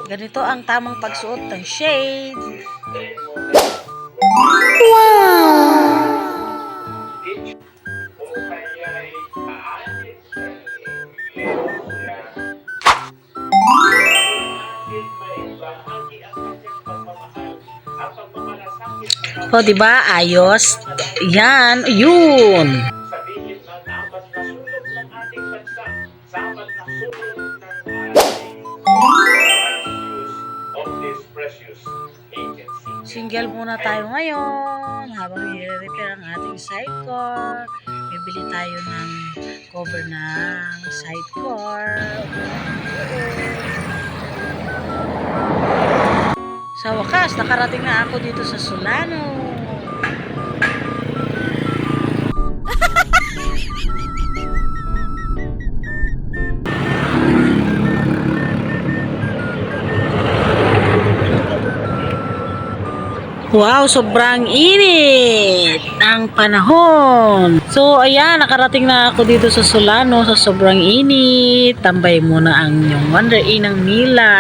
Ganito ang tamang pagsuot ng shade. O, diba? Ayos. Yan. Yun. Single muna tayo ngayon habang i-repair ang ating sidecar. Bibili tayo ng cover ng sidecar. Sa wakas, nakarating na ako dito sa Solano. Wow, sobrang init ang panahon. So, ayan, nakarating na ako dito sa Solano sa sobrang init. Tambay muna ang yung Wonder Inn ng Mila.